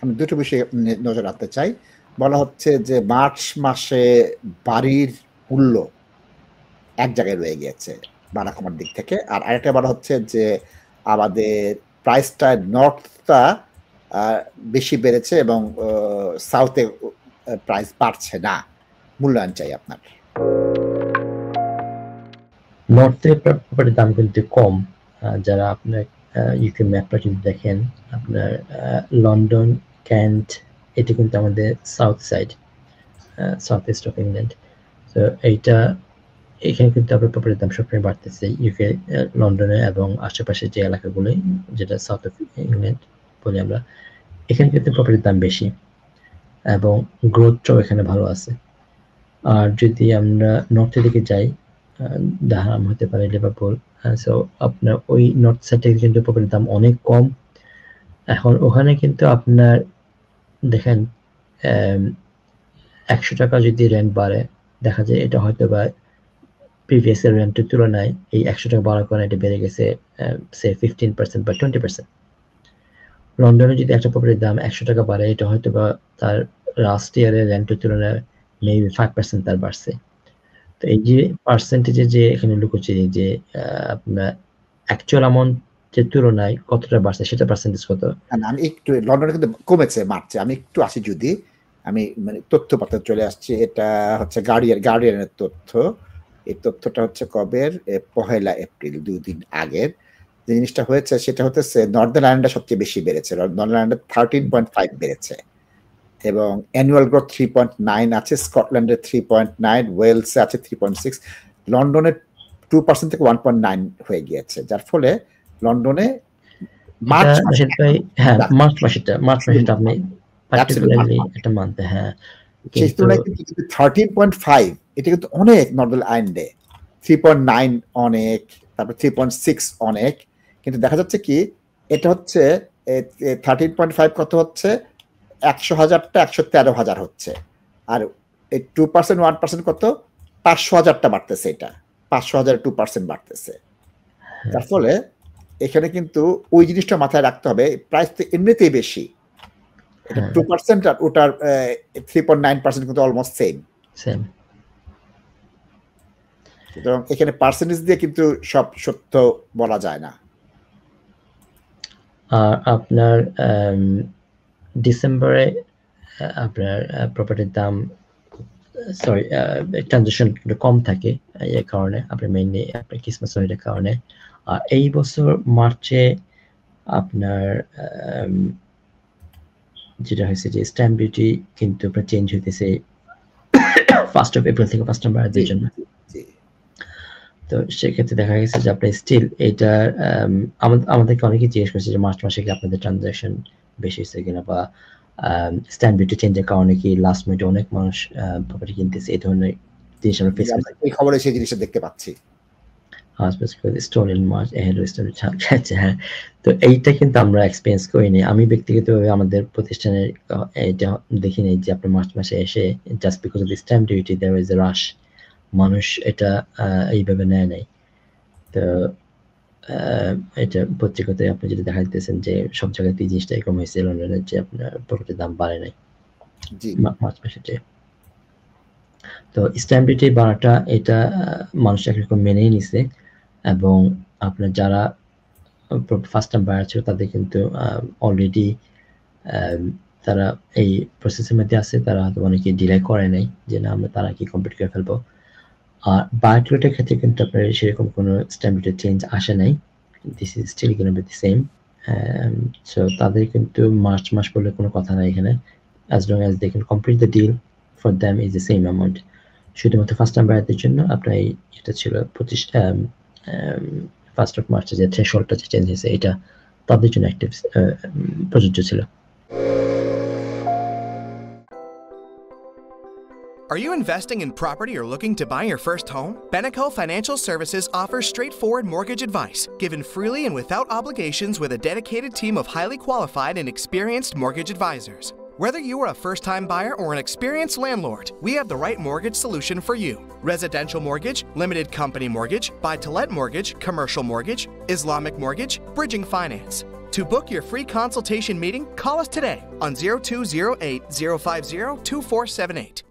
আমি দুটো বিষয়ে নজর রাখতে চাই। বলা হচ্ছে যে মার্চ মাসে বাড়ির মূল্য এক জায়গায় রয়ে গিয়েছে বাড়া কমার দিক থেকে। আর আরেকটা বলা হচ্ছে যে আমাদের প্রাইসটা নর্থটা বেশি বেড়েছে এবং সাউথে প্রাইস বাড়ছে না। মূল্যায়ন চাই আপনার। নর্থে প্রপার্টির দাম কিন্তু কম। যারা আপনার ইউকে ম্যাপটা যদি দেখেন, আপনার লন্ডন, ক্যান্ট, এটি কিন্তু আমাদের south side, south east of England. তো এখানে কিন্তু আপনার প্রপার্টির দাম সবসময় বাড়তেছে ইউকে, লন্ডনে এবং আশেপাশে যে এলাকাগুলো যেটা সাউথ অফ ইংল্যান্ড বলি আমরা, এখানে কিন্তু প্রপার্টির দাম বেশি এবং গ্রোথটাও এখানে ভালো আছে। আর যদি আমরা নর্থের দিকে যাই, দাহাম হতে পারে, লিভারপুল, সো আপনার ওই নর্থ সাইডে কিন্তু প্রপার্টির দাম অনেক কম। এখন ওখানে কিন্তু আপনার দেখেন 100 টাকা যদি রেন্ট বাড়ে, দেখা যায় এটা হয়তো বা প্রিভিয়াস এর রেন্টের তুলনায় এই 100 টাকা বাড়ার কারণে এটা বেড়ে গেছে সে 15% বা 20%। লন্ডনে যদি একটা প্রপার্টির দাম 100 টাকা বাড়ে, এটা হয়তো বা তার লাস্ট ইয়ারের রেন্টের তুলনায় মেবি 5% তার বাড়ছে। তো এই যে পার্সেন্টেজে যে এখানে লুকোচুরি, যে আপনার অ্যাকচুয়াল অ্যামাউন্টের তুলনায় কতটা বাড়ছে সেটা পার্সেন্টেজ কত? আমি একটু লন্ডনে কিন্তু কমেছে মার্চে। আমি একটু আসি যদি আমি মানে তথ্যপত্রে চলে আসছি। এটা হচ্ছে গার্ডিয়ানের তথ্য। এই তথ্যটা হচ্ছে কবের? 1 এপ্রিল, 2 দিন আগের। যে জিনিসটা হয়েছে সেটা হচ্ছে নর্দার্ন আয়ারল্যান্ডে সবচেয়ে বেশি বেড়েছে। নর্দার্ন আয়ারল্যান্ডে 13.5 বেড়েছে এবং অ্যানুয়াল গ্রোথ 3.9 আছে। স্কটল্যান্ডে 3.9, ওয়েলসে আছে 3.6, লন্ডনে 2% থেকে 1.9 হয়ে গিয়েছে, যার ফলে লন্ডনে মার্চ মাসেটা আপনি পার্টিকুলারলি এটা মানতে, হ্যাঁ, সেই তুলনায় কিন্তু 13.5 এটা কিন্তু অনেক। নর্দার্ন আয়ারল্যান্ডে 3.9 অনেক, তারপর 3.6 অনেক, কিন্তু দেখা যাচ্ছে কি এটা হচ্ছে 13.5 কত হচ্ছে 100,000টা 113,000 হচ্ছে, আর এই 2% 1% কত 500,000টা বাড়তেছে। এটা 500,000 2% বাড়তেছে, যার ফলে এখানে কিন্তু ওই জিনিসটা মাথায় রাখতে হবে। প্রাইস তো এমনিতেই বেশি, এটা 2% আর ওটার 3.9% কিন্তু অলমোস্ট সেম। সুতরাং এখানে পার্সেন্টেজ দিয়ে কিন্তু সব সত্য বলা যায় না। আর আপনার ডিসেম্বরে আপনার প্রপার্টির দাম ট্রানজাকশন একটু কম থাকে, এই কারণে আপনার মেইনলি আপনার ক্রিসমাস হলিডের কারণে। আর এই বছর মার্চে আপনার যেটা হয়েছে যে স্ট্যাম্প ডিউটি কিন্তু আপনার চেঞ্জ হইতেছে 1 এপ্রিল থেকে 1 মার্চের জন্য। তো সেক্ষেত্রে দেখা গেছে যে আপনার স্টিল এটা আমাদেরকে অনেকে জিজ্ঞেস করছে যে মার্চ মাসে কি আপনাদের ট্রানজাকশন বেশি হয়েছে কিনা, বা স্ট্যাম্প ডিউটি চেঞ্জের কারণে কি লাস্ট মিনিটে অনেক মানুষ প্রপার্টি কিনতেছে, এই ধরনের জিনিস আমরা ফেস করছি। এই খবরে সেই জিনিসটা দেখতে পাচ্ছি। হ্যাঁ, তো এইটা কিন্তু আমরা এক্সপেরিয়েন্স করিনি। আমি ব্যক্তিগতভাবে আমাদের প্রতিষ্ঠানের এটা দেখিনি যে আপনার মার্চ মাসে এসে just because of the stamp duty there is a rush, মানুষ এটা এইভাবে নেয় নাই। তো এটা পত্রিকাতে আপনি যদি দেখা দিতেছেন যে সব জায়গাতে এই জিনিসটা এরকম হয়েছে, লন্ডনের যে আপনার প্রপার্টির দাম বাড়ে নাই মার্চ মাসে। তো স্ট্যাম্প ডিউটি বাড়াটা এটা মানুষ একরকম মেনেই নিছে, এবং আপনার যারা ফার্স্ট টাইম বায়ার ছিল তাদের কিন্তু অলরেডি তারা এই প্রসেসের মধ্যে আছে, তারা হয়তো অনেকে ডিলে করে নাই যে না আমরা তারা কি কমপ্লিট করে ফেলবো। আর বায়োটিকেটের ক্ষেত্রে কিন্তু আপনার সেরকম কোনো স্ট্যাম্প ডিউটি চেঞ্জ আসে নাই, this is still gonna be the same. So তাদের কিন্তু মার্চ মাস বলে কোনো কথা নাই এখানে, as long as they can complete the deal for them is the same amount. শুধুমাত্র ফার্স্ট টাইম বায়ারদের জন্য আপনার এটা ছিল 1 মার্চে যে থ্রেশহোল্ডটা যে চেঞ্জ হয়েছে, এটা তাদের জন্য অ্যাক্টিভ প্রযোজ্য ছিল। Are you investing in property or looking to buy your first home? Beneco Financial Services offers straightforward mortgage advice, given freely and without obligations, with a dedicated team of highly qualified and experienced mortgage advisors. Whether you are a first-time buyer or an experienced landlord, we have the right mortgage solution for you. Residential mortgage, limited company mortgage, buy-to-let mortgage, commercial mortgage, Islamic mortgage, bridging finance. To book your free consultation meeting, call us today on 0208 050 2478.